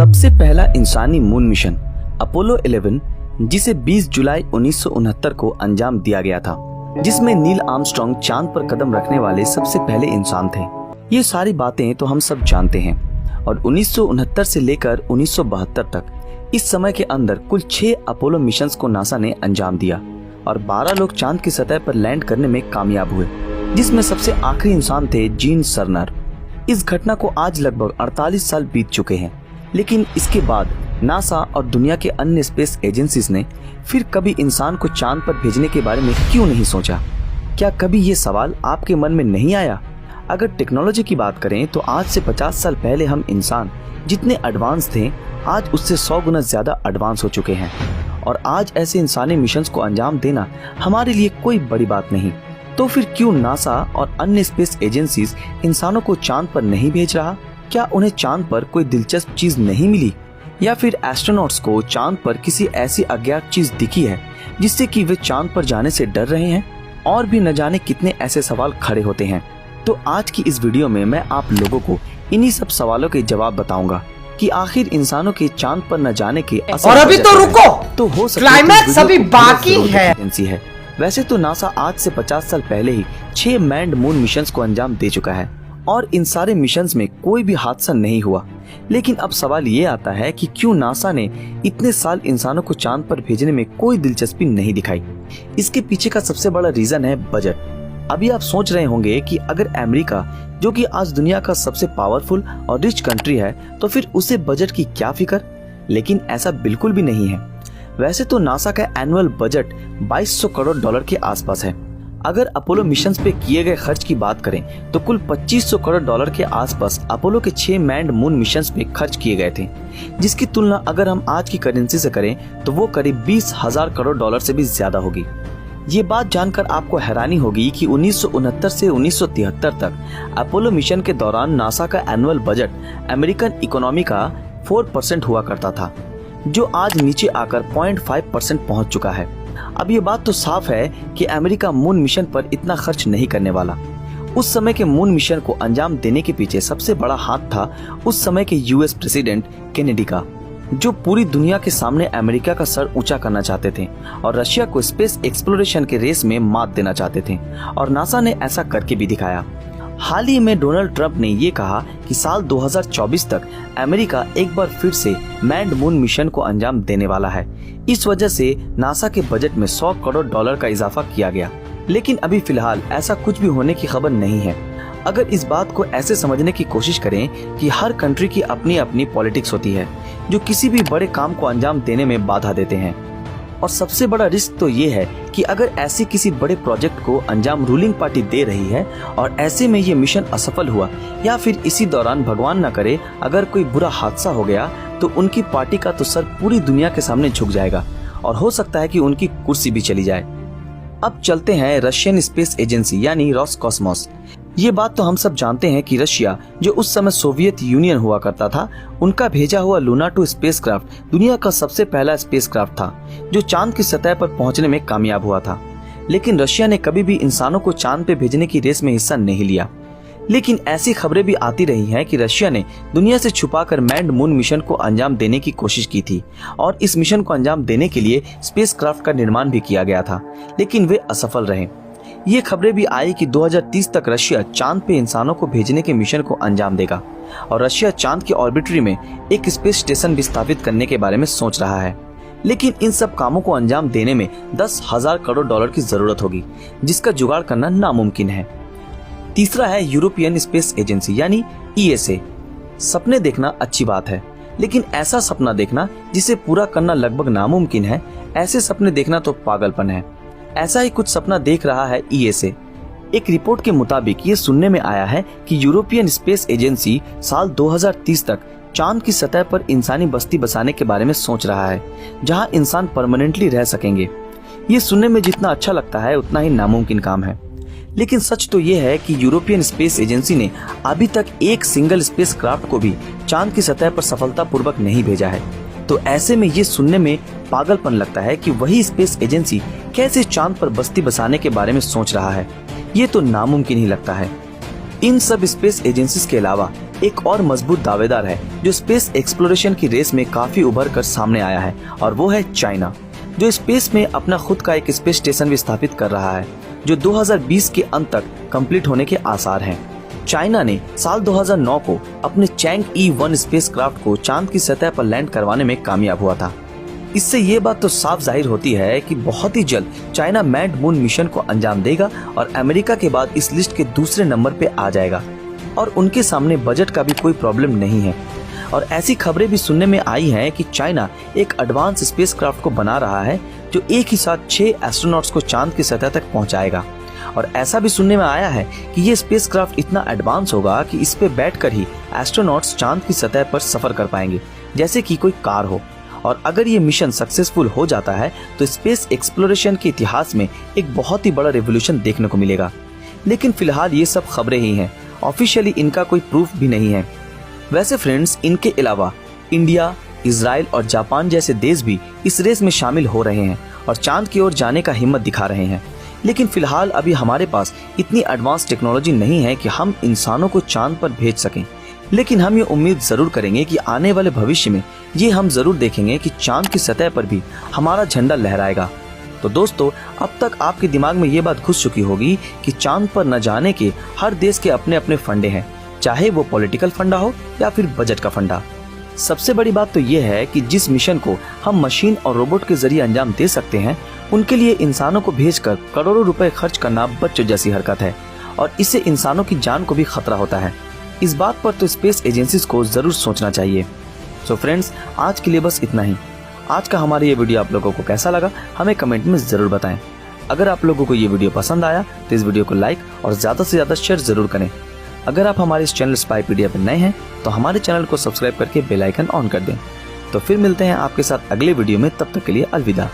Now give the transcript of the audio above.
सबसे पहला इंसानी मून मिशन अपोलो 11, जिसे 20 जुलाई 1969 को अंजाम दिया गया था, जिसमें नील आर्मस्ट्रांग चांद पर कदम रखने वाले सबसे पहले इंसान थे। ये सारी बातें तो हम सब जानते हैं। और 1969 से लेकर 1972 तक इस समय के अंदर कुल 6 अपोलो मिशंस को नासा ने अंजाम दिया और 12 लोग चांद की सतह पर लैंड करने में कामयाब हुए, जिसमें सबसे आखिरी इंसान थे जीन सर्नर। इस घटना को आज लगभग 48 साल बीत चुके हैं, लेकिन इसके बाद नासा और दुनिया के अन्य स्पेस एजेंसीज ने फिर कभी इंसान को चांद पर भेजने के बारे में क्यों नहीं सोचा? क्या कभी ये सवाल आपके मन में नहीं आया? अगर टेक्नोलॉजी की बात करें तो आज से 50 साल पहले हम इंसान जितने एडवांस थे, आज उससे 100 गुना ज्यादा एडवांस हो चुके हैं। और आज ऐसे इंसानी मिशंस को अंजाम देना हमारे लिए कोई बड़ी बात नहीं। तो फिर क्यों नासा और अन्य स्पेस एजेंसीज इंसानों को चांद पर नहीं भेज रहा? क्या उन्हें चांद पर कोई दिलचस्प चीज नहीं मिली, या फिर एस्ट्रोनॉट्स को चांद पर किसी ऐसी अज्ञात चीज दिखी है जिससे कि वे चांद पर जाने से डर रहे हैं? और भी न जाने कितने ऐसे सवाल खड़े होते हैं। तो आज की इस वीडियो में मैं आप लोगों को इन्हीं सब सवालों के जवाब बताऊंगा कि आखिर इंसानों के चांद पर न जाने के और अभी तो रुको, तो हो सकता क्लाइमैक्स अभी बाकी है। वैसे तो नासा आज से 50 साल पहले ही 6 मैन्ड मून मिशंस को अंजाम दे चुका है और इन सारे मिशंस में कोई भी हादसा नहीं हुआ। लेकिन अब सवाल ये आता है कि क्यों नासा ने इतने साल इंसानों को चांद पर भेजने में कोई दिलचस्पी नहीं दिखाई? इसके पीछे का सबसे बड़ा रीजन है बजट। अभी आप सोच रहे होंगे कि अगर अमेरिका, जो कि आज दुनिया का सबसे पावरफुल और रिच कंट्री है, तो फिर उसे बजट की क्या फिक्र? लेकिन ऐसा बिल्कुल भी नहीं है। वैसे तो नासा का एनुअल बजट 2200 करोड़ डॉलर के आसपास है। अगर अपोलो मिशंस पे किए गए खर्च की बात करें तो कुल 2500 करोड़ डॉलर के आसपास अपोलो के 6 मैन्ड मून मिशंस पे खर्च किए गए थे, जिसकी तुलना अगर हम आज की करेंसी से करें तो वो करीब 20,000 करोड़ डॉलर से भी ज्यादा होगी। ये बात जानकर आपको हैरानी होगी कि 1969 से 1973 तक अपोलो मिशन के दौरान नासा का एनुअल बजट अमेरिकन इकोनॉमी का 4% हुआ करता था, जो आज नीचे आकर 0.5% पहुंच चुका है। अब ये बात तो साफ है कि अमेरिका मून मिशन पर इतना खर्च नहीं करने वाला। उस समय के मून मिशन को अंजाम देने के पीछे सबसे बड़ा हाथ था उस समय के यूएस प्रेसिडेंट केनेडी का, जो पूरी दुनिया के सामने अमेरिका का सर ऊंचा करना चाहते थे और रशिया को स्पेस एक्सप्लोरेशन के रेस में मात देना चाहते थे, और नासा ने ऐसा करके भी दिखाया। हाल ही में डोनाल्ड ट्रंप ने ये कहा कि साल 2024 तक अमेरिका एक बार फिर से मैन्ड मून मिशन को अंजाम देने वाला है। इस वजह से नासा के बजट में 100 करोड़ डॉलर का इजाफा किया गया। लेकिन अभी फिलहाल ऐसा कुछ भी होने की खबर नहीं है। अगर इस बात को ऐसे समझने की कोशिश करें कि हर कंट्री की अपनी अपनी पॉलिटिक्स होती है, जो किसी भी बड़े काम को अंजाम देने में बाधा देते हैं। और सबसे बड़ा रिस्क तो ये है कि अगर ऐसी किसी बड़े प्रोजेक्ट को अंजाम रूलिंग पार्टी दे रही है और ऐसे में ये मिशन असफल हुआ, या फिर इसी दौरान भगवान न करे अगर कोई बुरा हादसा हो गया, तो उनकी पार्टी का तो सर पूरी दुनिया के सामने झुक जाएगा और हो सकता है कि उनकी कुर्सी भी चली जाए। अब चलते हैं रशियन स्पेस एजेंसी यानी रॉसकॉस्मोस। ये बात तो हम सब जानते हैं कि रशिया, जो उस समय सोवियत यूनियन हुआ करता था, उनका भेजा हुआ लूना 2 स्पेसक्राफ्ट दुनिया का सबसे पहला स्पेसक्राफ्ट था जो चांद की सतह पर पहुंचने में कामयाब हुआ था। लेकिन रशिया ने कभी भी इंसानों को चांद पे भेजने की रेस में हिस्सा नहीं लिया। लेकिन ऐसी खबरें भी आती रही हैं कि रशिया ने दुनिया से छुपाकर मैन्ड मून मिशन को अंजाम देने की कोशिश की थी और इस मिशन को अंजाम देने के लिए स्पेसक्राफ्ट का निर्माण भी किया गया था, लेकिन वे असफल रहे। ये खबरें भी आई कि 2030 तक रशिया चांद पे इंसानों को भेजने के मिशन को अंजाम देगा और रशिया चांद के ऑर्बिटरी में एक स्पेस स्टेशन भी स्थापित करने के बारे में सोच रहा है। लेकिन इन सब कामों को अंजाम देने में 10,000 करोड़ डॉलर की जरूरत होगी, जिसका जुगाड़ करना नामुमकिन है। तीसरा है यूरोपियन स्पेस एजेंसी यानी ईएसए। सपने देखना अच्छी बात है, लेकिन ऐसा सपना देखना जिसे पूरा करना लगभग नामुमकिन है, ऐसे सपने देखना तो पागलपन है। ऐसा ही कुछ सपना देख रहा है ईएसए। एक रिपोर्ट के मुताबिक ये सुनने में आया है कि यूरोपियन स्पेस एजेंसी साल 2030 तक चांद की सतह पर इंसानी बस्ती बसाने के बारे में सोच रहा है, जहां इंसान परमानेंटली रह सकेंगे। ये सुनने में जितना अच्छा लगता है उतना ही नामुमकिन काम है। लेकिन सच तो ये है कि यूरोपियन स्पेस एजेंसी ने अभी तक एक सिंगल स्पेसक्राफ्ट को भी चांद की सतह पर सफलतापूर्वक नहीं भेजा है। तो ऐसे में ये सुनने में पागलपन लगता है कि वही स्पेस एजेंसी कैसे चांद पर बस्ती बसाने के बारे में सोच रहा है। ये तो नामुमकिन ही लगता है। इन सब स्पेस एजेंसीज के अलावा एक और मजबूत दावेदार है जो स्पेस एक्सप्लोरेशन की रेस में काफी उभर कर सामने आया है, और वो है चाइना, जो स्पेस में अपना खुद का एक स्पेस स्टेशन भी स्थापित कर रहा है, जो 2020 के अंत तक कंप्लीट होने के आसार हैं। चाइना ने साल 2009 को अपने चैंग E1 स्पेसक्राफ्ट को चांद की सतह पर लैंड करवाने में कामयाब हुआ था। इससे ये बात तो साफ जाहिर होती है कि बहुत ही जल्द चाइना मैन्ड मून मिशन को अंजाम देगा और अमेरिका के बाद इस लिस्ट के दूसरे नंबर पे आ जाएगा, और उनके सामने बजट का भी कोई प्रॉब्लम नहीं है। और ऐसी खबरें भी सुनने में आई हैं कि चाइना एक एडवांस स्पेसक्राफ्ट को बना रहा है जो एक ही साथ 6 एस्ट्रोनॉट्स को चांद की सतह तक पहुंचाएगा। और ऐसा भी सुनने में आया है कि ये स्पेसक्राफ्ट इतना एडवांस होगा कि इस पे बैठकर ही एस्ट्रोनॉट्स चांद की सतह पर सफर कर पाएंगे, जैसे कि कोई कार हो। और अगर ये मिशन सक्सेसफुल हो जाता है तो स्पेस एक्सप्लोरेशन के इतिहास में एक बहुत ही बड़ा रेवोल्यूशन देखने को मिलेगा। लेकिन फिलहाल ये सब खबरें ही हैं, ऑफिशियली इनका कोई प्रूफ भी नहीं है। वैसे फ्रेंड्स, इनके अलावा इंडिया, इजराइल और जापान जैसे देश भी इस रेस में शामिल हो रहे हैं और चांद की ओर जाने का हिम्मत दिखा रहे हैं। लेकिन फिलहाल अभी हमारे पास इतनी एडवांस टेक्नोलॉजी नहीं है कि हम इंसानों को चांद पर भेज सकें। लेकिन हम ये उम्मीद जरूर करेंगे कि आने वाले भविष्य में ये हम जरूर देखेंगे कि चांद की सतह पर भी हमारा झंडा लहराएगा। तो दोस्तों, अब तक आपके दिमाग में ये बात घुस चुकी होगी कि चांद पर न जाने के हर देश के अपने अपने फंडे हैं, चाहे वो पॉलिटिकल फंडा हो या फिर बजट का फंडा। सबसे बड़ी बात तो ये है कि जिस मिशन को हम मशीन और रोबोट के जरिए अंजाम दे सकते हैं, उनके लिए इंसानों को भेजकर करोड़ों रुपए खर्च करना बच्चों जैसी हरकत है, और इससे इंसानों की जान को भी खतरा होता है। इस बात पर तो स्पेस एजेंसीज को जरूर सोचना चाहिए। सो फ्रेंड्स, आज के लिए बस इतना ही। आज का हमारा ये वीडियो आप लोगों को कैसा लगा हमें कमेंट में जरूर बताएं। अगर आप लोगों को ये वीडियो पसंद आया तो इस वीडियो को लाइक और ज्यादा से ज्यादा शेयर जरूर करें। अगर आप हमारे इस चैनल स्पाई पीडिया पर नए हैं तो हमारे चैनल को सब्सक्राइब करके बेल आइकन ऑन कर दें। तो फिर मिलते हैं आपके साथ अगले वीडियो में, तब तक के लिए अलविदा।